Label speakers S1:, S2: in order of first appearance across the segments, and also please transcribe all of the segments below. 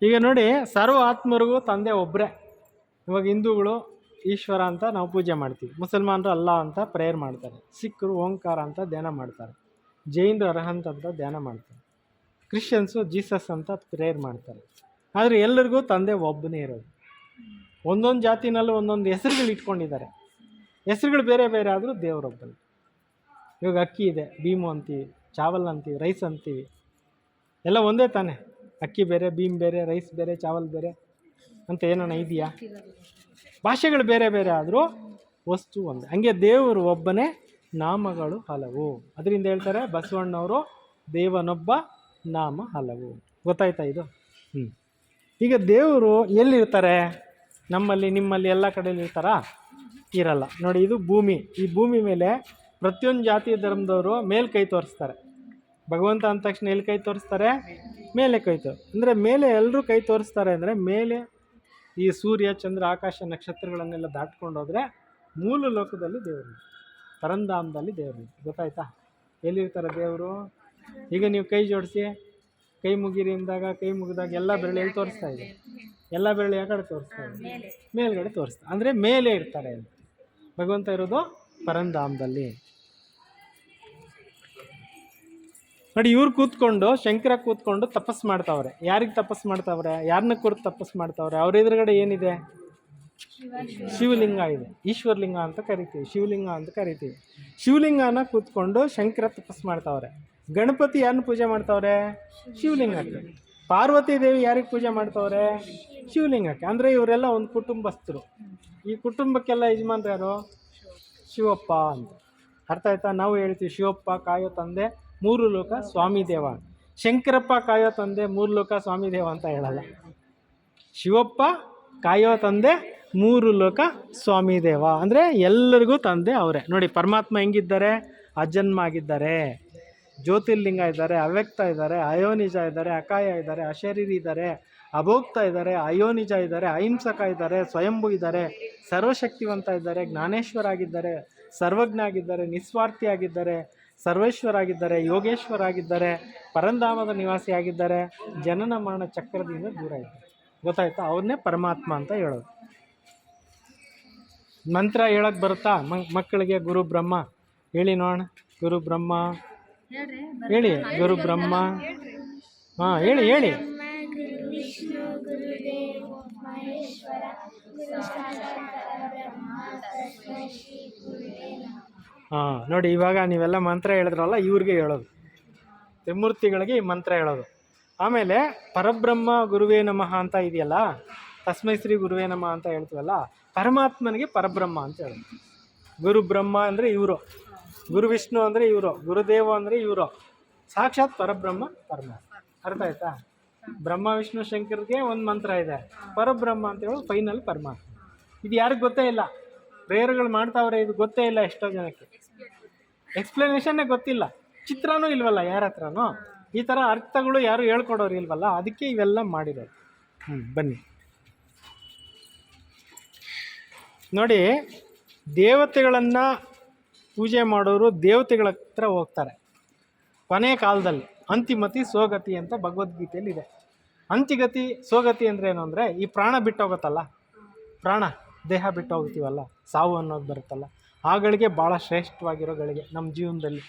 S1: ಈಗ ನೋಡಿ, ಸರ್ವ ಆತ್ಮರಿಗೂ ತಂದೆ ಒಬ್ಬರೇ. ಇವಾಗ ಹಿಂದೂಗಳು ಈಶ್ವರ ಅಂತ ನಾವು ಪೂಜೆ ಮಾಡ್ತೀವಿ, ಮುಸಲ್ಮಾನರು ಅಲ್ಲಾ ಅಂತ ಪ್ರೇಯರ್ ಮಾಡ್ತಾರೆ, ಸಿಖ್ರು ಓಂಕಾರ ಅಂತ ಧ್ಯಾನ ಮಾಡ್ತಾರೆ, ಜೈನರು ಅರ್ಹಂತ್ ಅಂತ ಧ್ಯಾನ ಮಾಡ್ತಾರೆ, ಕ್ರಿಶ್ಚಿಯನ್ಸು ಜೀಸಸ್ ಅಂತ ಪ್ರೇಯರ್ ಮಾಡ್ತಾರೆ. ಆದರೆ ಎಲ್ಲರಿಗೂ ತಂದೆ ಒಬ್ಬನೇ ಇರೋದು. ಒಂದೊಂದು ಜಾತಿನಲ್ಲೂ ಒಂದೊಂದು ಹೆಸರುಗಳು ಇಟ್ಕೊಂಡಿದ್ದಾರೆ. ಹೆಸರುಗಳು ಬೇರೆ ಬೇರೆ ಆದರೂ ದೇವರೊಬ್ಬನೇ. ಇವಾಗ ಅಕ್ಕಿ ಇದೆ, ಭೀಮು ಅಂತೀವಿ, ಚಾವಲ್ ಅಂತೀವಿ, ರೈಸ್ ಅಂತೀವಿ, ಎಲ್ಲ ಒಂದೇ ತಾನೆ. ಅಕ್ಕಿ ಬೇರೆ, ಭೀಮ್ ಬೇರೆ, ರೈಸ್ ಬೇರೆ, ಚಾವಲ್ ಬೇರೆ ಅಂತ ಏನೋ ಇದೆಯಾ? ಭಾಷೆಗಳು ಬೇರೆ ಬೇರೆ ಆದರೂ ವಸ್ತು ಒಂದೇ. ಹಂಗೆ ದೇವರು ಒಬ್ಬನೇ, ನಾಮಗಳು ಹಲವು. ಅದರಿಂದ ಹೇಳ್ತಾರೆ ಬಸವಣ್ಣವರು, ದೇವನೊಬ್ಬ ನಾಮ ಹಲವು. ಗೊತ್ತಾಯ್ತಾ ಇದು? ಈಗ ದೇವರು ಎಲ್ಲಿರ್ತಾರೆ? ನಮ್ಮಲ್ಲಿ, ನಿಮ್ಮಲ್ಲಿ, ಎಲ್ಲ ಕಡೆಯಲ್ಲಿ ಇರ್ತಾರಾ? ಇರಲ್ಲ. ನೋಡಿ, ಇದು ಭೂಮಿ. ಈ ಭೂಮಿ ಮೇಲೆ ಪ್ರತಿಯೊಂದು ಜಾತಿ ಧರ್ಮದವರು ಮೇಲೆ ಕೈ ತೋರಿಸ್ತಾರೆ. ಭಗವಂತ ಅಂದ ತಕ್ಷಣ ಎಲ್ಲಿ ಕೈ ತೋರಿಸ್ತಾರೆ? ಮೇಲೆ ಕೈ ಅಂದರೆ ಮೇಲೆ ಎಲ್ಲರೂ ಕೈ ತೋರಿಸ್ತಾರೆ. ಅಂದರೆ ಮೇಲೆ ಈ ಸೂರ್ಯ, ಚಂದ್ರ, ಆಕಾಶ, ನಕ್ಷತ್ರಗಳನ್ನೆಲ್ಲ ದಾಟ್ಕೊಂಡು ಹೋದರೆ ಮೂಲ ಲೋಕದಲ್ಲಿ ದೇವರು, ಪರಂಧಾಮದಲ್ಲಿ ದೇವರು. ಗೊತ್ತಾಯ್ತಾ? ಎಲ್ಲಿರ್ತಾರೆ ದೇವರು? ಈಗ ನೀವು ಕೈ ಜೋಡಿಸಿ, ಕೈ ಮುಗಿರಿ ಅಂದಾಗ, ಕೈ ಮುಗಿದಾಗ ಎಲ್ಲ ಬೆರಳು ಎಲ್ಲಿ ತೋರಿಸ್ತಾ ಇದೆ? ಎಲ್ಲ ಬೆರಳು ಯಾವ ಕಡೆ ತೋರಿಸ್ತಾ ಇದೆ? ಮೇಲ್ಗಡೆ ತೋರಿಸ್ತಾ. ಅಂದರೆ ಮೇಲೆ ಇರ್ತಾರೆ ಅಂತ. ಭಗವಂತ ಇರೋದು ಪರಂಧಾಮದಲ್ಲಿ. ನೋಡಿ, ಇವ್ರು ಕೂತ್ಕೊಂಡು, ಶಂಕರ ಕೂತ್ಕೊಂಡು ತಪಸ್ಸು ಮಾಡ್ತಾವ್ರೆ. ಯಾರಿಗೆ ತಪಸ್ಸು ಮಾಡ್ತಾವ್ರೆ? ಯಾರನ್ನ ಕುರಿತು ತಪಸ್ಸು ಮಾಡ್ತಾವ್ರೆ? ಅವ್ರ ಎದುರುಗಡೆ ಏನಿದೆ? ಶಿವಲಿಂಗ ಇದೆ. ಈಶ್ವರಲಿಂಗ ಅಂತ ಕರಿತೀವಿ, ಶಿವಲಿಂಗ ಅಂತ ಕರಿತೀವಿ. ಶಿವಲಿಂಗನ ಕೂತ್ಕೊಂಡು ಶಂಕರ ತಪಸ್ಸು ಮಾಡ್ತಾವ್ರೆ. ಗಣಪತಿ ಯಾರನ್ನ ಪೂಜೆ ಮಾಡ್ತಾವ್ರೆ? ಶಿವಲಿಂಗಕ್ಕೆ. ಪಾರ್ವತಿ ದೇವಿ ಯಾರಿಗೆ ಪೂಜೆ ಮಾಡ್ತಾವ್ರೆ? ಶಿವಲಿಂಗಕ್ಕೆ. ಅಂದರೆ ಇವರೆಲ್ಲ ಒಂದು ಕುಟುಂಬಸ್ಥರು. ಈ ಕುಟುಂಬಕ್ಕೆಲ್ಲ ಯಜಮಾನ್ರು ಯಾರು? ಶಿವಪ್ಪ ಅಂತ. ಅರ್ಥ ಆಯ್ತಾ? ನಾವು ಹೇಳ್ತೀವಿ ಶಿವಪ್ಪ ಕಾಯೋ ತಂದೆ ಮೂರು ಲೋಕ ಸ್ವಾಮಿ ದೇವ. ಶಂಕರಪ್ಪ ಕಾಯೋ ತಂದೆ ಮೂರು ಲೋಕ ಸ್ವಾಮಿ ದೇವ ಅಂತ ಹೇಳಲ್ಲ. ಶಿವಪ್ಪ ಕಾಯೋ ತಂದೆ ಮೂರು ಲೋಕ ಸ್ವಾಮಿ ದೇವ. ಅಂದರೆ ಎಲ್ಲರಿಗೂ ತಂದೆ ಅವರೇ. ನೋಡಿ, ಪರಮಾತ್ಮ ಹೆಂಗಿದ್ದಾರೆ? ಅಜನ್ಮ ಆಗಿದ್ದಾರೆ, ಜ್ಯೋತಿರ್ಲಿಂಗ ಇದ್ದಾರೆ, ಅವ್ಯಕ್ತ ಇದ್ದಾರೆ, ಅಯೋನಿಜ ಇದ್ದಾರೆ, ಅಕಾಯ ಇದ್ದಾರೆ, ಅಶರೀರಿ ಇದ್ದಾರೆ, ಅಭೋಕ್ತ ಇದ್ದಾರೆ, ಅಯೋನಿಜ ಇದ್ದಾರೆ, ಅಹಿಂಸಕ ಇದ್ದಾರೆ, ಸ್ವಯಂಭೂ ಇದ್ದಾರೆ, ಸರ್ವಶಕ್ತಿವಂತ ಇದ್ದಾರೆ, ಜ್ಞಾನೇಶ್ವರ ಆಗಿದ್ದಾರೆ, ಸರ್ವಜ್ಞ ಆಗಿದ್ದಾರೆ, ನಿಸ್ವಾರ್ಥಿ ಆಗಿದ್ದಾರೆ, ಸರ್ವೇಶ್ವರ ಆಗಿದ್ದಾರೆ, ಯೋಗೇಶ್ವರ ಆಗಿದ್ದಾರೆ, ಪರಂಧಾಮದ ನಿವಾಸಿ ಆಗಿದ್ದಾರೆ, ಜನನ ಮರಣ ಚಕ್ರದಿಂದ ದೂರ ಇದ್ದಾರೆ. ಗೊತ್ತಾಯ್ತಾ? ಅವ್ರನ್ನೇ ಪರಮಾತ್ಮ ಅಂತ ಹೇಳೋದು. ಮಂತ್ರ ಹೇಳಕ್ಕೆ ಬರುತ್ತಾ ಮಕ್ಕಳಿಗೆ? ಗುರು ಬ್ರಹ್ಮ ಹೇಳಿ ನೋಡೋಣ. ಗುರು ಬ್ರಹ್ಮ ಹೇಳಿ. ಗುರು ಬ್ರಹ್ಮ, ಹಾಂ ಹೇಳಿ ಹೇಳಿ. ಹಾಂ ನೋಡಿ, ಇವಾಗ ನೀವೆಲ್ಲ ಮಂತ್ರ ಹೇಳಿದ್ರಲ್ಲ, ಇವ್ರಿಗೆ ಹೇಳೋದು, ತ್ರಿಮೂರ್ತಿಗಳಿಗೆ ಈ ಮಂತ್ರ ಹೇಳೋದು. ಆಮೇಲೆ ಪರಬ್ರಹ್ಮ ಗುರುವೇ ನಮಃ ಅಂತ ಇದೆಯಲ್ಲ, ತಸ್ಮೈ ಶ್ರೀ ಗುರುವೇ ನಮಃ ಅಂತ ಹೇಳ್ತೀವಲ್ಲ, ಪರಮಾತ್ಮನಿಗೆ ಪರಬ್ರಹ್ಮ ಅಂತ ಹೇಳೋದು. ಗುರು ಬ್ರಹ್ಮ ಅಂದರೆ ಇವರು, ಗುರು ವಿಷ್ಣು ಅಂದರೆ ಇವರು, ಗುರುದೇವ ಅಂದರೆ ಇವರು, ಸಾಕ್ಷಾತ್ ಪರಬ್ರಹ್ಮ ಪರಮಾತ್ಮ. ಅರ್ಥ ಆಯ್ತಾ? ಬ್ರಹ್ಮ ವಿಷ್ಣು ಶಂಕರ್ಗೆ ಒಂದು ಮಂತ್ರ ಇದೆ, ಪರಬ್ರಹ್ಮ ಅಂತ ಹೇಳೋದು ಫೈನಲ್ ಪರಮಾತ್ಮ. ಇದು ಯಾರಿಗೆ ಗೊತ್ತೇ ಇಲ್ಲ. ಪ್ರೇಯರ್ಗಳು ಮಾಡ್ತಾವ್ರೆ, ಇದು ಗೊತ್ತೇ ಇಲ್ಲ ಎಷ್ಟೋ ಜನಕ್ಕೆ. ಎಕ್ಸ್ಪ್ಲನೇಷನ್ನೇ ಗೊತ್ತಿಲ್ಲ, ಚಿತ್ರನೂ ಇಲ್ವಲ್ಲ ಯಾರ ಹತ್ರನೂ. ಈ ಥರ ಅರ್ಥಗಳು ಯಾರು ಹೇಳ್ಕೊಡೋರು ಇಲ್ವಲ್ಲ, ಅದಕ್ಕೆ ಇವೆಲ್ಲ ಮಾಡಿರೋದು. ಬನ್ನಿ ನೋಡಿ, ದೇವತೆಗಳನ್ನು ಪೂಜೆ ಮಾಡೋರು ದೇವತೆಗಳ ಹತ್ರ ಹೋಗ್ತಾರೆ ಕೊನೆಯ ಕಾಲದಲ್ಲಿ. ಅಂತಿಮತಿ ಸೋಗತಿ ಅಂತ ಭಗವದ್ಗೀತೆಯಲ್ಲಿ ಇದೆ. ಅಂತಿಗತಿ ಸೋಗತಿ ಅಂದರೆ ಏನು ಅಂದರೆ, ಈ ಪ್ರಾಣ ಬಿಟ್ಟು ಹೋಗುತ್ತಲ್ಲ, ಪ್ರಾಣ ದೇಹ ಬಿಟ್ಟು ಹೋಗ್ತೀವಲ್ಲ, ಸಾವು ಅನ್ನೋದು ಬರುತ್ತಲ್ಲ, ಆಗಳಿಗೆ ಭಾಳ ಶ್ರೇಷ್ಠವಾಗಿರೋ ಗಳಿಗೆ ನಮ್ಮ ಜೀವನದಲ್ಲಿ.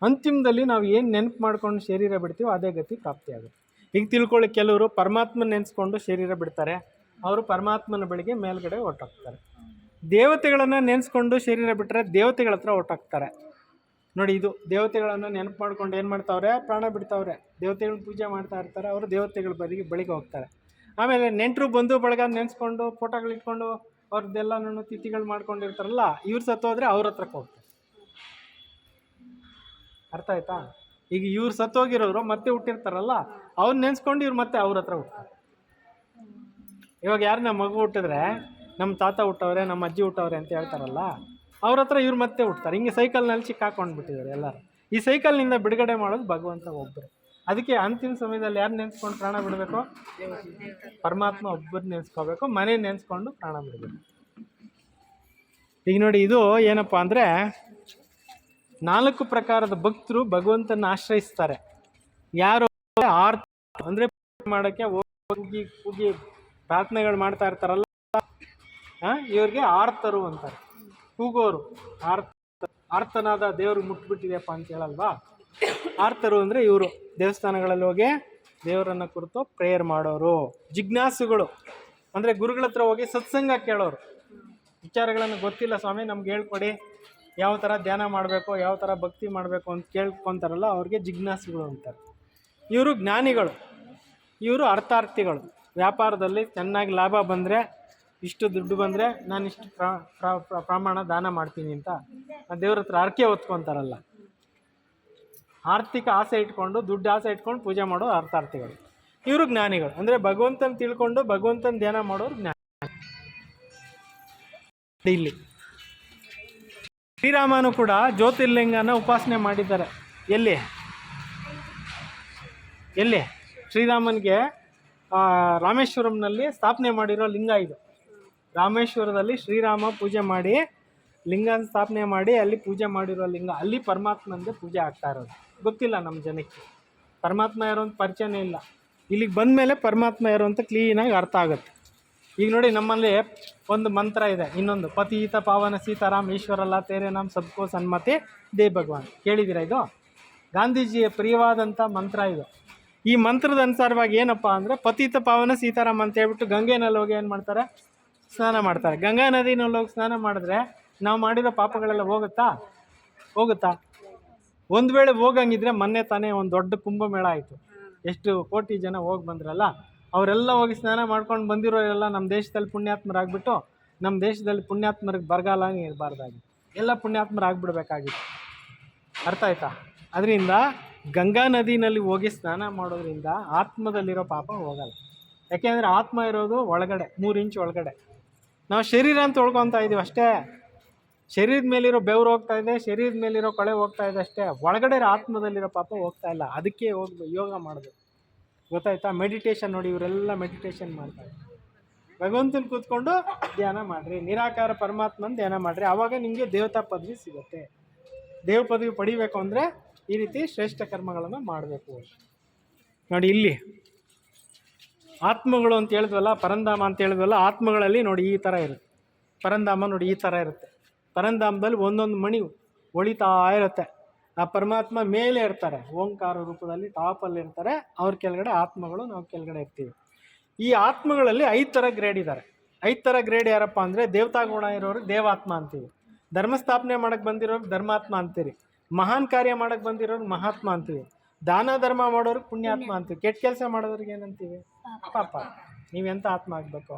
S1: ಅಂತಿಮದಲ್ಲಿ ನಾವು ಏನು ನೆನಪು ಮಾಡ್ಕೊಂಡು ಶರೀರ ಬಿಡ್ತೀವೋ ಅದೇ ಗತಿ ಪ್ರಾಪ್ತಿಯಾಗುತ್ತೆ. ಈಗ ತಿಳ್ಕೊಳ್ಳಿ, ಕೆಲವರು ಪರಮಾತ್ಮನ ನೆನೆಸ್ಕೊಂಡು ಶರೀರ ಬಿಡ್ತಾರೆ, ಅವರು ಪರಮಾತ್ಮನ ಬಳಿಗೆ ಮೇಲ್ಗಡೆ ಹೊರಟೋಗ್ತಾರೆ. ದೇವತೆಗಳನ್ನು ನೆನೆಸ್ಕೊಂಡು ಶರೀರ ಬಿಟ್ಟರೆ ದೇವತೆಗಳ ಹತ್ರ ಹೊರಟೋಗ್ತಾರೆ. ನೋಡಿ, ಇದು ದೇವತೆಗಳನ್ನು ನೆನಪು ಮಾಡ್ಕೊಂಡು ಏನು ಮಾಡ್ತಾವ್ರೆ? ಪ್ರಾಣ ಬಿಡ್ತಾವ್ರೆ. ದೇವತೆಗಳನ್ನ ಪೂಜೆ ಮಾಡ್ತಾ ಇರ್ತಾರೆ, ಅವರು ದೇವತೆಗಳ ಬಳಿಗೆ ಹೋಗ್ತಾರೆ. ಆಮೇಲೆ ನೆಂಟರು ಬಂಧು ಬಳಗ ನೆನೆಸ್ಕೊಂಡು ಫೋಟೋಗಳಿಟ್ಕೊಂಡು ಅವ್ರದ್ದೆಲ್ಲ ತಿಥಿಗಳು ಮಾಡ್ಕೊಂಡಿರ್ತಾರಲ್ಲ, ಇವ್ರು ಸತ್ತೋದ್ರೆ ಅವ್ರ ಹತ್ರಕ್ಕೆ ಹೋಗ್ತಾರೆ. ಅರ್ಥ ಆಯ್ತಾ? ಈಗ ಇವ್ರು ಸತ್ತೋಗಿರೋರು ಮತ್ತೆ ಹುಟ್ಟಿರ್ತಾರಲ್ಲ, ಅವ್ರು ನೆನೆಸ್ಕೊಂಡು ಇವ್ರು ಮತ್ತೆ ಅವ್ರ ಹತ್ರ ಹುಡ್ತಾರೆ. ಇವಾಗ ಯಾರು ನಮ್ಮ ಮಗು ಹುಟ್ಟಿದ್ರೆ, ನಮ್ಮ ತಾತ ಹುಟ್ಟವ್ರೆ, ನಮ್ಮ ಅಜ್ಜಿ ಹುಟ್ಟವ್ರೆ ಅಂತ ಹೇಳ್ತಾರಲ್ಲ, ಅವ್ರ ಹತ್ರ ಇವ್ರು ಮತ್ತೆ ಹುಡ್ತಾರೆ. ಹಿಂಗೆ ಸೈಕಲ್ನಲ್ಲಿ ಸಿಕ್ಕಾಕೊಂಡು ಬಿಟ್ಟಿದ್ದಾರೆ ಎಲ್ಲರೂ. ಈ ಸೈಕಲ್ನಿಂದ ಬಿಡುಗಡೆ ಮಾಡೋದು ಭಗವಂತ ಒಬ್ಬರು. ಅದಕ್ಕೆ ಅಂತಿಮ ಸಮಯದಲ್ಲಿ ಯಾರು ನೆನೆಸ್ಕೊಂಡು ಪ್ರಾಣ ಬಿಡಬೇಕು? ಪರಮಾತ್ಮ ಒಬ್ಬರು ನೆನೆಸ್ಕೋಬೇಕು, ಮನೆ ನೆನೆಸ್ಕೊಂಡು ಪ್ರಾಣ ಬಿಡಬೇಕು. ಈಗ ನೋಡಿ, ಇದು ಏನಪ್ಪ ಅಂದರೆ, 4 ಪ್ರಕಾರದ ಭಕ್ತರು ಭಗವಂತನ ಆಶ್ರಯಿಸ್ತಾರೆ. ಯಾರು? 6 ಅಂದರೆ ಮಾಡೋಕ್ಕೆ ಕೂಗಿ ಕೂಗಿ ಪ್ರಾರ್ಥನೆಗಳು ಮಾಡ್ತಾ ಇರ್ತಾರಲ್ಲ, ಇವ್ರಿಗೆ ಆರ್ತರು ಅಂತಾರೆ. ಕೂಗೋರು ಆರ್ತನಾದ ದೇವ್ರಿಗೆ ಮುಟ್ಬಿಟ್ಟಿದೆಯಪ್ಪ ಅಂತ ಹೇಳಲ್ವಾ. ಆರ್ತರು ಅಂದರೆ ಇವರು ದೇವಸ್ಥಾನಗಳಲ್ಲಿ ಹೋಗಿ ದೇವರನ್ನು ಕುರಿತು ಪ್ರೇಯರ್ ಮಾಡೋರು. ಜಿಜ್ಞಾಸುಗಳು ಅಂದರೆ ಗುರುಗಳ ಹತ್ರ ಹೋಗಿ ಸತ್ಸಂಗ ಕೇಳೋರು. ವಿಚಾರಗಳನ್ನು ಗೊತ್ತಿಲ್ಲ ಸ್ವಾಮಿ ನಮ್ಗೆ ಹೇಳ್ಕೊಡಿ, ಯಾವ ಥರ ಧ್ಯಾನ ಮಾಡಬೇಕು, ಯಾವ ಥರ ಭಕ್ತಿ ಮಾಡಬೇಕು ಅಂತ ಕೇಳ್ಕೊತಾರಲ್ಲ, ಅವ್ರಿಗೆ ಜಿಜ್ಞಾಸುಗಳು ಅಂತಾರೆ. ಇವರು ಜ್ಞಾನಿಗಳು, ಇವರು ಅರ್ಥಾರ್ಥಿಗಳು. ವ್ಯಾಪಾರದಲ್ಲಿ ಚೆನ್ನಾಗಿ ಲಾಭ ಬಂದರೆ, ಇಷ್ಟು ದುಡ್ಡು ಬಂದರೆ ನಾನು ಇಷ್ಟು ಪ್ರಮಾಣ ದಾನ ಮಾಡ್ತೀನಿ ಅಂತ ದೇವ್ರ ಹತ್ರ ಹರಕೆ ಹೊತ್ಕೊತಾರಲ್ಲ, ಆರ್ಥಿಕ ಆಸೆ ಇಟ್ಕೊಂಡು, ದುಡ್ಡು ಆಸೆ ಇಟ್ಕೊಂಡು ಪೂಜೆ ಮಾಡೋ ಅರ್ಥಾರ್ಥಿಗಳು. ಇವರು ಜ್ಞಾನಿಗಳು, ಅಂದರೆ ಭಗವಂತನ ತಿಳ್ಕೊಂಡು ಭಗವಂತನ ಧ್ಯಾನ ಮಾಡೋರು ಜ್ಞಾನಿ. ಇಲ್ಲಿ ಶ್ರೀರಾಮನು ಕೂಡ ಜ್ಯೋತಿರ್ಲಿಂಗನ ಉಪಾಸನೆ ಮಾಡಿದ್ದಾರೆ. ಎಲ್ಲಿ ಶ್ರೀರಾಮನಿಗೆ ರಾಮೇಶ್ವರಂನಲ್ಲಿ ಸ್ಥಾಪನೆ ಮಾಡಿರೋ ಲಿಂಗ ಇದು. ರಾಮೇಶ್ವರದಲ್ಲಿ ಶ್ರೀರಾಮ ಪೂಜೆ ಮಾಡಿ ಲಿಂಗನ ಸ್ಥಾಪನೆ ಮಾಡಿ ಅಲ್ಲಿ ಪೂಜೆ ಮಾಡಿರೋ ಲಿಂಗ. ಅಲ್ಲಿ ಪರಮಾತ್ಮನಿಗೆ ಪೂಜೆ ಆಗ್ತಾ ಇರೋದು. ಗೊತ್ತಿಲ್ಲ ನಮ್ಮ ಜನಕ್ಕೆ ಪರಮಾತ್ಮ ಯಾರೋ ಅಂತ ಪರಿಚಯನೇ ಇಲ್ಲ. ಇಲ್ಲಿಗೆ ಬಂದ ಮೇಲೆ ಪರಮಾತ್ಮ ಯಾರೋ ಅಂತ ಕ್ಲೀನಾಗಿ ಅರ್ಥ ಆಗುತ್ತೆ. ಈಗ ನೋಡಿ, ನಮ್ಮಲ್ಲಿ ಒಂದು ಮಂತ್ರ ಇದೆ, ಇನ್ನೊಂದು ಪತಿತ ಪಾವನ ಸೀತಾರಾಮ್ ಈಶ್ವರಲ್ಲ ತೇರೆ ನಾಮ್ ಸಬ್ಕೋ ಸನ್ಮತಿ ದೇ ಭಗವಾನ್. ಕೇಳಿದ್ದೀರಾ? ಇದು ಗಾಂಧೀಜಿಯ ಪ್ರಿಯವಾದಂಥ ಮಂತ್ರ ಇದು. ಈ ಮಂತ್ರದ ಅನುಸಾರವಾಗಿ ಏನಪ್ಪ ಅಂದರೆ, ಪತಿತ ಪಾವನ ಸೀತಾರಾಮ್ ಅಂತ ಹೇಳ್ಬಿಟ್ಟು ಗಂಗೆನಲ್ಲಿ ಹೋಗಿ ಏನು ಮಾಡ್ತಾರೆ? ಸ್ನಾನ ಮಾಡ್ತಾರೆ. ಗಂಗಾ ನದಿನಲ್ಲಿ ಹೋಗಿ ಸ್ನಾನ ಮಾಡಿದ್ರೆ ನಾವು ಮಾಡಿರೋ ಪಾಪಗಳೆಲ್ಲ ಹೋಗುತ್ತಾ? ಒಂದು ವೇಳೆ ಹೋಗಂಗಿದ್ರೆ ಮೊನ್ನೆ ತಾನೇ ಒಂದು ದೊಡ್ಡ ಕುಂಭಮೇಳ ಆಯಿತು. ಎಷ್ಟು ಕೋಟಿ ಜನ ಹೋಗಿ ಬಂದ್ರಲ್ಲ, ಅವರೆಲ್ಲ ಹೋಗಿ ಸ್ನಾನ ಮಾಡ್ಕೊಂಡು ಬಂದಿರೋರೆಲ್ಲ ನಮ್ಮ ದೇಶದಲ್ಲಿ ಪುಣ್ಯಾತ್ಮರಾಗ್ಬಿಟ್ಟು, ನಮ್ಮ ದೇಶದಲ್ಲಿ ಪುಣ್ಯಾತ್ಮರಿಗೆ ಬರಗಾಲ ಇರಬಾರ್ದಾಗಿತ್ತು, ಎಲ್ಲ ಪುಣ್ಯಾತ್ಮರಾಗ್ಬಿಡ್ಬೇಕಾಗಿತ್ತು. ಅರ್ಥ ಆಯ್ತಾ? ಅದರಿಂದ ಗಂಗಾ ನದಿನಲ್ಲಿ ಹೋಗಿ ಸ್ನಾನ ಮಾಡೋದ್ರಿಂದ ಆತ್ಮದಲ್ಲಿರೋ ಪಾಪ ಹೋಗಲ್ಲ. ಯಾಕೆಂದರೆ ಆತ್ಮ ಇರೋದು ಒಳಗಡೆ, 3 ಇಂಚ್ ಒಳಗಡೆ. ನಾವು ಶರೀರ ಅಂತ ತೊಳ್ಕೊತಾ ಇದ್ದೀವಿ ಅಷ್ಟೇ. ಶರೀರದ ಮೇಲಿರೋ ಬೆವರು ಹೋಗ್ತಾ ಇದೆ, ಶರೀರದ ಮೇಲಿರೋ ಕೊಳೆ ಹೋಗ್ತಾ ಇದೆ ಅಷ್ಟೇ. ಒಳಗಡೆ ಆತ್ಮದಲ್ಲಿರೋ ಪಾಪ ಹೋಗ್ತಾ ಇಲ್ಲ. ಅದಕ್ಕೆ ಯೋಗ ಮಾಡಬೇಕು. ಗೊತ್ತಾಯ್ತಾ? ಮೆಡಿಟೇಷನ್ ನೋಡಿ, ಇವರೆಲ್ಲ ಮೆಡಿಟೇಷನ್ ಮಾಡ್ತಾರೆ. ಭಗವಂತನ ಕೂತ್ಕೊಂಡು ಧ್ಯಾನ ಮಾಡಿರಿ, ನಿರಾಕಾರ ಪರಮಾತ್ಮನ ಧ್ಯಾನ ಮಾಡಿರಿ, ಆವಾಗ ನಿಮಗೆ ದೇವತಾ ಪದವಿ ಸಿಗುತ್ತೆ. ದೇವ ಪದವಿ ಪಡಿಬೇಕು ಅಂದರೆ ಈ ರೀತಿ ಶ್ರೇಷ್ಠ ಕರ್ಮಗಳನ್ನು ಮಾಡಬೇಕು. ನೋಡಿ, ಇಲ್ಲಿ ಆತ್ಮಗಳು ಅಂತ ಹೇಳಿದ್ವಲ್ಲ, ಪರಂಧಾಮ ಅಂತ ಹೇಳಿದ್ವಲ್ಲ, ಆತ್ಮಗಳಲ್ಲಿ ನೋಡಿ ಈ ಥರ ಇರುತ್ತೆ. ಪರಂಧಾಮ ನೋಡಿ ಈ ಥರ ಇರುತ್ತೆ. ಪರಂಧಾಮದಲ್ಲಿ ಒಂದೊಂದು ಮಣಿ ಹೊಳಿತಾ ಇರುತ್ತೆ. ಆ ಪರಮಾತ್ಮ ಮೇಲೆ ಇರ್ತಾರೆ, ಓಂಕಾರ ರೂಪದಲ್ಲಿ ಟಾಪಲ್ಲಿ ಇರ್ತಾರೆ. ಅವ್ರ ಕೆಳಗಡೆ ಆತ್ಮಗಳು, ನಾವು ಕೆಳಗಡೆ ಇರ್ತೀವಿ. ಈ ಆತ್ಮಗಳಲ್ಲಿ 5 ಥರ ಗ್ರೇಡ್ ಇದ್ದಾರೆ. 5 ಥರ ಗ್ರೇಡ್ ಯಾರಪ್ಪ ಅಂದರೆ, ದೇವತಾ ಗುಣ ಇರೋರಿಗೆ ದೇವಾತ್ಮ ಅಂತೀವಿ, ಧರ್ಮಸ್ಥಾಪನೆ ಮಾಡೋಕ್ಕೆ ಬಂದಿರೋರಿಗೆ ಧರ್ಮಾತ್ಮ ಅಂತೀರಿ, ಮಹಾನ್ ಕಾರ್ಯ ಮಾಡೋಕ್ಕೆ ಬಂದಿರೋರಿಗೆ ಮಹಾತ್ಮ ಅಂತೀವಿ, ದಾನ ಧರ್ಮ ಮಾಡೋರಿಗೆ ಪುಣ್ಯಾತ್ಮ ಅಂತೀವಿ, ಕೆಟ್ಟ ಕೆಲಸ ಮಾಡೋರಿಗೆ ಏನಂತೀವಿ? ಪಾಪ. ನೀವೆಂಥ ಆತ್ಮ ಆಗಬೇಕು?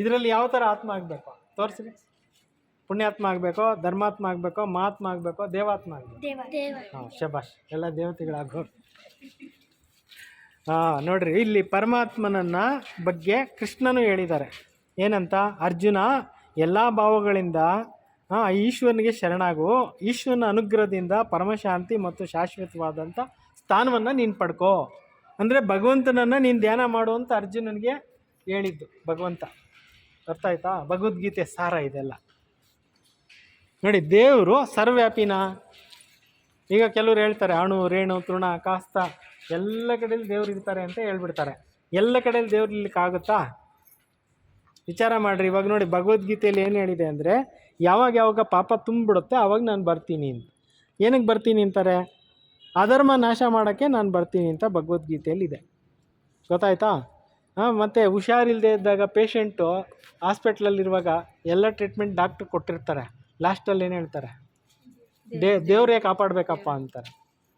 S1: ಇದರಲ್ಲಿ ಯಾವ ಥರ ಆತ್ಮ ಆಗಬೇಕು ತೋರಿಸ್ರಿ. ಪುಣ್ಯಾತ್ಮ ಆಗಬೇಕೋ, ಧರ್ಮಾತ್ಮ ಆಗಬೇಕೋ, ಮಹಾತ್ಮ ಆಗಬೇಕೋ, ದೇವಾತ್ಮ ಆಗಬೇಕು? ಹಾಂ, ಶಬಾಷ್, ಎಲ್ಲ ದೇವತೆಗಳಾಗೋರು. ನೋಡ್ರಿ, ಇಲ್ಲಿ ಪರಮಾತ್ಮನನ್ನ ಬಗ್ಗೆ ಕೃಷ್ಣನು ಹೇಳಿದ್ದಾರೆ. ಏನಂತ? ಅರ್ಜುನ, ಎಲ್ಲ ಭಾವಗಳಿಂದ ಈಶ್ವರನಿಗೆ ಶರಣಾಗು, ಈಶ್ವರನ ಅನುಗ್ರಹದಿಂದ ಪರಮಶಾಂತಿ ಮತ್ತು ಶಾಶ್ವತವಾದಂಥ ಸ್ಥಾನವನ್ನು ನೀನು ಪಡ್ಕೋ. ಅಂದರೆ ಭಗವಂತನನ್ನು ನೀನು ಧ್ಯಾನ ಮಾಡುವಂಥ ಅರ್ಜುನನಿಗೆ ಹೇಳಿದ್ದು ಭಗವಂತ. ಅರ್ಥ ಆಯ್ತಾ? ಭಗವದ್ಗೀತೆ ಸಾರ ಇದೆಲ್ಲ. ನೋಡಿ, ದೇವರು ಸರ್ವವ್ಯಾಪಿನ. ಈಗ ಕೆಲವರು ಹೇಳ್ತಾರೆ ಅಣು ರೇಣು ತೃಣ ಕಾಸ್ತ ಎಲ್ಲ ಕಡೆಯಲ್ಲಿ ದೇವ್ರು ಇರ್ತಾರೆ ಅಂತ ಹೇಳ್ಬಿಡ್ತಾರೆ. ಎಲ್ಲ ಕಡೆಯಲ್ಲಿ ದೇವ್ರು ಇರ್ಲಿಕ್ಕಾಗುತ್ತಾ? ವಿಚಾರ ಮಾಡಿರಿ. ಇವಾಗ ನೋಡಿ, ಭಗವದ್ಗೀತೆಯಲ್ಲಿ ಏನು ಹೇಳಿದೆ ಅಂದರೆ, ಯಾವಾಗ ಪಾಪ ತುಂಬಿಬಿಡುತ್ತೆ ಆವಾಗ ನಾನು ಬರ್ತೀನಿ ಅಂತ. ಏನಕ್ಕೆ ಬರ್ತೀನಿ ಅಂತಾರೆ? ಅಧರ್ಮ ನಾಶ ಮಾಡೋಕ್ಕೆ ನಾನು ಬರ್ತೀನಿ ಅಂತ ಭಗವದ್ಗೀತೆಯಲ್ಲಿದೆ. ಗೊತ್ತಾಯ್ತಾ? ಮತ್ತು ಹುಷಾರಿಲ್ಲದೆ ಇದ್ದಾಗ ಪೇಷಂಟು ಹಾಸ್ಪಿಟ್ಲಲ್ಲಿರುವಾಗ ಎಲ್ಲ ಟ್ರೀಟ್ಮೆಂಟ್ ಡಾಕ್ಟ್ರು ಕೊಟ್ಟಿರ್ತಾರೆ. ಲಾಸ್ಟಲ್ಲಿ ಏನು ಹೇಳ್ತಾರೆ? ದೇವ್ರೇ ಕಾಪಾಡಬೇಕಪ್ಪ ಅಂತಾರೆ.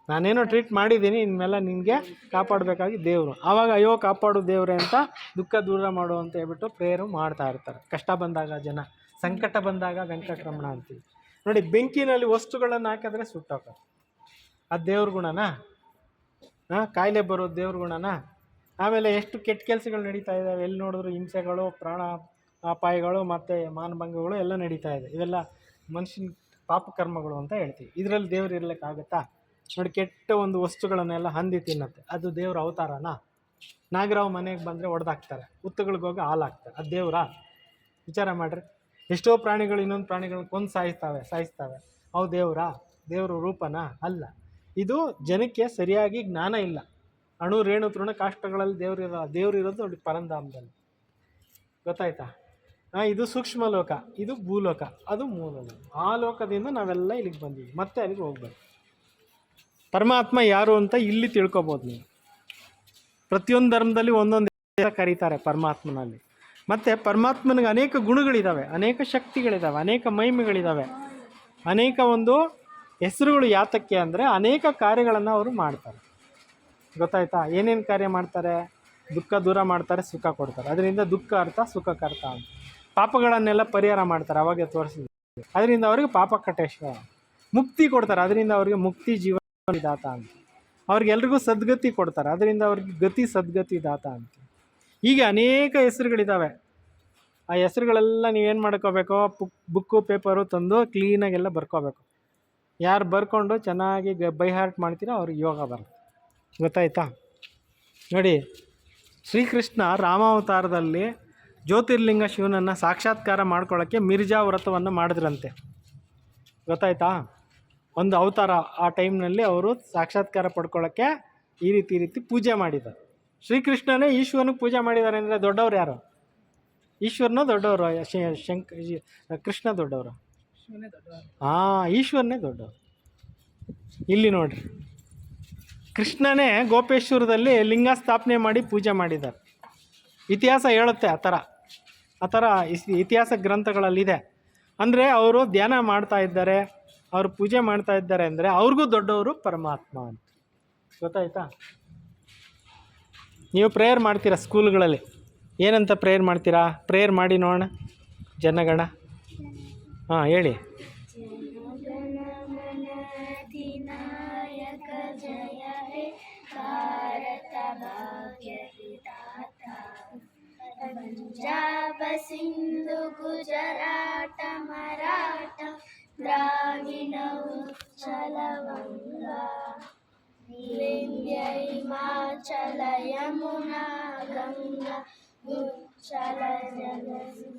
S1: ನಾನೇನೋ ಟ್ರೀಟ್ ಮಾಡಿದ್ದೀನಿ, ಇನ್ಮೇಲೆ ನಿನಗೆ ಕಾಪಾಡಬೇಕಾಗಿ ದೇವರು. ಆವಾಗ ಅಯ್ಯೋ ಕಾಪಾಡು ದೇವ್ರೆ ಅಂತ ದುಃಖ ದೂರ ಮಾಡು ಅಂತ ಹೇಳ್ಬಿಟ್ಟು ಪ್ರೇಯರು ಮಾಡ್ತಾ ಇರ್ತಾರೆ. ಕಷ್ಟ ಬಂದಾಗ ಜನ, ಸಂಕಟ ಬಂದಾಗ ವೆಂಕಟರಮಣ ಅಂತೀವಿ. ನೋಡಿ, ಬೆಂಕಿನಲ್ಲಿ ವಸ್ತುಗಳನ್ನು ಹಾಕಿದ್ರೆ ಸುಟ್ಟೋಗ್ತದೆ. ಅದು ದೇವ್ರ ಗುಣನಾ? ಕಾಯಿಲೆ ಬರೋದು ದೇವ್ರ ಗುಣನಾ? ಆಮೇಲೆ ಎಷ್ಟು ಕೆಟ್ಟ ಕೆಲಸಗಳು ನಡೀತಾ ಇದ್ದಾವೆ. ಎಲ್ಲಿ ನೋಡಿದ್ರು ಹಿಂಸೆಗಳು, ಪ್ರಾಣ ಅಪಾಯಗಳು ಮತ್ತು ಮಾನಭಂಗಗಳು ಎಲ್ಲ ನಡೀತಾ ಇದೆ. ಇವೆಲ್ಲ ಮನುಷ್ಯನ ಪಾಪಕರ್ಮಗಳು ಅಂತ ಹೇಳ್ತೀವಿ. ಇದರಲ್ಲಿ ದೇವ್ರು ಇರ್ಲಿಕ್ಕಾಗತ್ತಾ? ನೋಡಿ, ಕೆಟ್ಟ ಒಂದು ವಸ್ತುಗಳನ್ನೆಲ್ಲ ಹಂದಿ ತಿನ್ನತ್ತೆ, ಅದು ದೇವ್ರ ಅವತಾರನಾ? ನಾಗರಾವ್ ಮನೆಗೆ ಬಂದರೆ ಹೊಡೆದಾಕ್ತಾರೆ, ಹುತ್ತುಗಳಿಗೆ ಹೋಗಿ ಹಾಲು ಹಾಕ್ತಾರೆ, ಅದು ದೇವ್ರಾ? ವಿಚಾರ ಮಾಡಿರಿ. ಎಷ್ಟೋ ಪ್ರಾಣಿಗಳು ಇನ್ನೊಂದು ಪ್ರಾಣಿಗಳನ್ನ ಕೊಂದು ಸಾಯಿಸ್ತವೆ, ಅವು ದೇವ್ರಾ? ದೇವ್ರ ರೂಪನಾ? ಅಲ್ಲ. ಇದು ಜನಕ್ಕೆ ಸರಿಯಾಗಿ ಜ್ಞಾನ ಇಲ್ಲ. ಅಣು ರೇಣು ತೃಣ ಕಾಷ್ಟಗಳಲ್ಲಿ ದೇವ್ರು ಇರೋದು ನೋಡಿ ಪರಂಧಾಮದಲ್ಲಿ. ಗೊತ್ತಾಯ್ತಾ? ಇದು ಸೂಕ್ಷ್ಮ ಲೋಕ, ಇದು ಭೂಲೋಕ, ಅದು ಮೂಲಲೋಕ. ಆ ಲೋಕದಿಂದ ನಾವೆಲ್ಲ ಇಲ್ಲಿಗೆ ಬಂದೀವಿ, ಮತ್ತೆ ಅಲ್ಲಿಗೆ ಹೋಗ್ಬೇಕು. ಪರಮಾತ್ಮ ಯಾರು ಅಂತ ಇಲ್ಲಿ ತಿಳ್ಕೊಬೋದು ನೀವು. ಪ್ರತಿಯೊಂದು ಧರ್ಮದಲ್ಲಿ ಒಂದೊಂದು ಕರೀತಾರೆ ಪರಮಾತ್ಮನಲ್ಲಿ. ಮತ್ತು ಪರಮಾತ್ಮನಿಗೆ ಅನೇಕ ಗುಣಗಳಿದ್ದಾವೆ, ಅನೇಕ ಶಕ್ತಿಗಳಿದ್ದಾವೆ, ಅನೇಕ ಮಹಿಮೆಗಳಿದ್ದಾವೆ, ಅನೇಕ ಒಂದು ಹೆಸರುಗಳು. ಯಾತಕ್ಕೆ ಅಂದರೆ ಅನೇಕ ಕಾರ್ಯಗಳನ್ನು ಅವರು ಮಾಡ್ತಾರೆ. ಗೊತ್ತಾಯ್ತಾ? ಏನೇನು ಕಾರ್ಯ ಮಾಡ್ತಾರೆ? ದುಃಖ ದೂರ ಮಾಡ್ತಾರೆ, ಸುಖ ಕೊಡ್ತಾರೆ. ಅದರಿಂದ ದುಃಖ ಅರ್ಥ, ಸುಖಕ್ಕೆ ಅರ್ಥ ಅಂತ. ಪಾಪಗಳನ್ನೆಲ್ಲ ಪರಿಹಾರ ಮಾಡ್ತಾರೆ, ಅವಾಗೆ ತೋರಿಸಿದ್ರು. ಅದರಿಂದ ಅವರಿಗೆ ಪಾಪ ಕಟೇಶ್ವರ. ಮುಕ್ತಿ ಕೊಡ್ತಾರೆ, ಅದರಿಂದ ಅವರಿಗೆ ಮುಕ್ತಿ ಜೀವನ ದಾತ ಅಂತ. ಅವ್ರಿಗೆಲ್ರಿಗೂ ಸದ್ಗತಿ ಕೊಡ್ತಾರೆ, ಅದರಿಂದ ಅವ್ರಿಗೆ ಗತಿ ಸದ್ಗತಿ ದಾತ ಅಂತ. ಹೀಗೆ ಅನೇಕ ಹೆಸರುಗಳಿದ್ದಾವೆ. ಆ ಹೆಸರುಗಳೆಲ್ಲ ನೀವೇನು ಮಾಡ್ಕೋಬೇಕು? ಬುಕ್ಕು ಪೇಪರು ತಂದು ಕ್ಲೀನಾಗೆಲ್ಲ ಬರ್ಕೋಬೇಕು. ಯಾರು ಬರ್ಕೊಂಡು ಚೆನ್ನಾಗಿ ಬೈ ಹಾರ್ಟ್ ಮಾಡ್ತೀರೋ ಅವ್ರಿಗೆ ಯೋಗ ಬರುತ್ತೆ. ಗೊತ್ತಾಯ್ತಾ? ನೋಡಿ, ಶ್ರೀಕೃಷ್ಣ ರಾಮಾವತಾರದಲ್ಲಿ ಜ್ಯೋತಿರ್ಲಿಂಗ ಶಿವನನ್ನು ಸಾಕ್ಷಾತ್ಕಾರ ಮಾಡ್ಕೊಳ್ಳೋಕ್ಕೆ ಮಿರ್ಜಾ ವ್ರತವನ್ನು ಮಾಡಿದ್ರಂತೆ. ಗೊತ್ತಾಯ್ತಾ? ಒಂದು ಅವತಾರ ಆ ಟೈಮ್ನಲ್ಲಿ ಅವರು ಸಾಕ್ಷಾತ್ಕಾರ ಪಡ್ಕೊಳ್ಳೋಕ್ಕೆ ಈ ರೀತಿ ಪೂಜೆ ಮಾಡಿದ್ದಾರೆ. ಶ್ರೀಕೃಷ್ಣನೇ ಈಶ್ವರನಿಗೆ ಪೂಜೆ ಮಾಡಿದ್ದಾರೆ ಅಂದರೆ ದೊಡ್ಡವ್ರು ಯಾರು? ಈಶ್ವರನ ದೊಡ್ಡವರು, ಕೃಷ್ಣ ದೊಡ್ಡವರು? ಈಶ್ವರನೇ ದೊಡ್ಡವರು. ಇಲ್ಲಿ ನೋಡ್ರಿ, ಕೃಷ್ಣನೇ ಗೋಪೇಶ್ವರದಲ್ಲಿ ಲಿಂಗ ಸ್ಥಾಪನೆ ಮಾಡಿ ಪೂಜೆ ಮಾಡಿದ್ದಾರೆ. ಇತಿಹಾಸ ಹೇಳುತ್ತೆ ಆ ಥರ ಇತಿಹಾಸ ಗ್ರಂಥಗಳಲ್ಲಿದೆ. ಅಂದರೆ ಅವರು ಧ್ಯಾನ ಮಾಡ್ತಾ ಇದ್ದಾರೆ, ಅವರು ಪೂಜೆ ಮಾಡ್ತಾ ಇದ್ದಾರೆ ಅಂದರೆ ಅವ್ರಿಗೂ ದೊಡ್ಡವರು ಪರಮಾತ್ಮ ಅಂತ. ಗೊತ್ತಾಯ್ತಾ? ನೀವು ಪ್ರೇಯರ್ ಮಾಡ್ತೀರಾ ಸ್ಕೂಲ್ಗಳಲ್ಲಿ, ಏನಂತ ಪ್ರೇಯರ್ ಮಾಡ್ತೀರಾ? ಪ್ರೇಯರ್ ಮಾಡಿ ನೋಡೋಣ. ಜನಗಣ ಹೇಳಿ.
S2: ಪಂಜಾಬ ಸಿಂಧು ಗುಜರಾಟ ಮರಾಠ ದ್ರಾವಿಡ ಉಚ್ಚಲ ವಂಗ ವಿಂಧ್ಯ ಹಿಮಾಚಲ ಯಮುನಾ ಗಂಗಾ ಉಚ್ಚಲ ಜಲಧಿ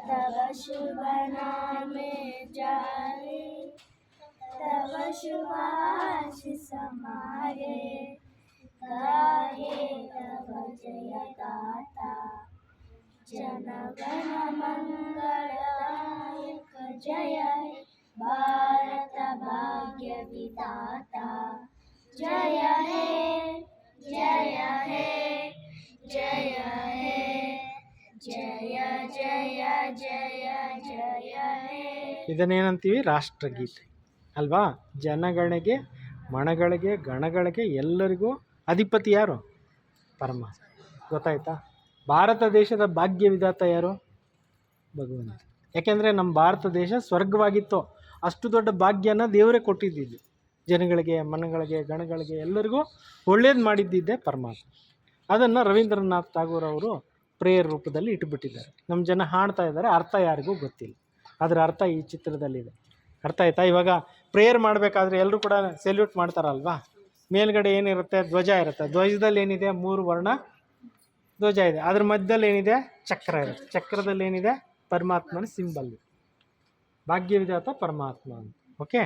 S2: ತವ ಶುಭ ನಾಮೆ ಜಾರಿ ತವ ಶುಭಾಶಿಷ ಮಾರೆ गाये तव जय गाथा जनगण मंगलदायक जय हे भारत भाग्य विधाता जय हे जय हे जय हे जय जय जय जय हे.
S1: ಇದನ್ನೇನಂತೀವಿ? ರಾಷ್ಟ್ರಗೀತೆ ಅಲ್ವಾ? ಜನಗಳಿಗೆ, ಮಣಗಳಿಗೆ, ಗಣಗಳಿಗೆ ಎಲ್ಲರಿಗೂ ಅಧಿಪತಿ ಯಾರು? ಪರಮಾತ್ಮ. ಗೊತ್ತಾಯ್ತಾ? ಭಾರತ ದೇಶದ ಭಾಗ್ಯ ವಿಧಾತ ಯಾರು? ಭಗವಂತ. ಯಾಕೆಂದರೆ ನಮ್ಮ ಭಾರತ ದೇಶ ಸ್ವರ್ಗವಾಗಿತ್ತು. ಅಷ್ಟು ದೊಡ್ಡ ಭಾಗ್ಯನ ದೇವರೇ ಕೊಟ್ಟಿದ್ದಿದ್ದು. ಜನಗಳಿಗೆ, ಮನಗಳಿಗೆ, ಗಣಗಳಿಗೆ ಎಲ್ಲರಿಗೂ ಒಳ್ಳೇದು ಮಾಡಿದ್ದಿದ್ದೇ ಪರಮಾತ್ಮ. ಅದನ್ನು ರವೀಂದ್ರನಾಥ್ ಠಾಗೂರ್ ಅವರು ಪ್ರೇಯರ್ ರೂಪದಲ್ಲಿ ಇಟ್ಟುಬಿಟ್ಟಿದ್ದಾರೆ. ನಮ್ಮ ಜನ ಹಾಡ್ತಾ ಇದ್ದಾರೆ, ಅರ್ಥ ಯಾರಿಗೂ ಗೊತ್ತಿಲ್ಲ. ಅದರ ಅರ್ಥ ಈ ಚಿತ್ರದಲ್ಲಿದೆ. ಅರ್ಥ ಆಯ್ತಾ? ಇವಾಗ ಪ್ರೇಯರ್ ಮಾಡಬೇಕಾದ್ರೆ ಎಲ್ಲರೂ ಕೂಡ ಸೆಲ್ಯೂಟ್ ಮಾಡ್ತಾರಲ್ವಾ? ಮೇಲ್ಗಡೆ ಏನಿರುತ್ತೆ? ಧ್ವಜ ಇರುತ್ತೆ. ಧ್ವಜದಲ್ಲಿ ಏನಿದೆ? 3 ವರ್ಣ ಧ್ವಜ ಇದೆ. ಅದ್ರ ಮಧ್ಯದಲ್ಲಿ ಏನಿದೆ? ಚಕ್ರ ಇರುತ್ತೆ. ಚಕ್ರದಲ್ಲಿ ಏನಿದೆ? ಪರಮಾತ್ಮನ ಸಿಂಬಲ್. ಭಾಗ್ಯವಿಧಾತ ಪರಮಾತ್ಮ ಅಂತ. ಓಕೆ.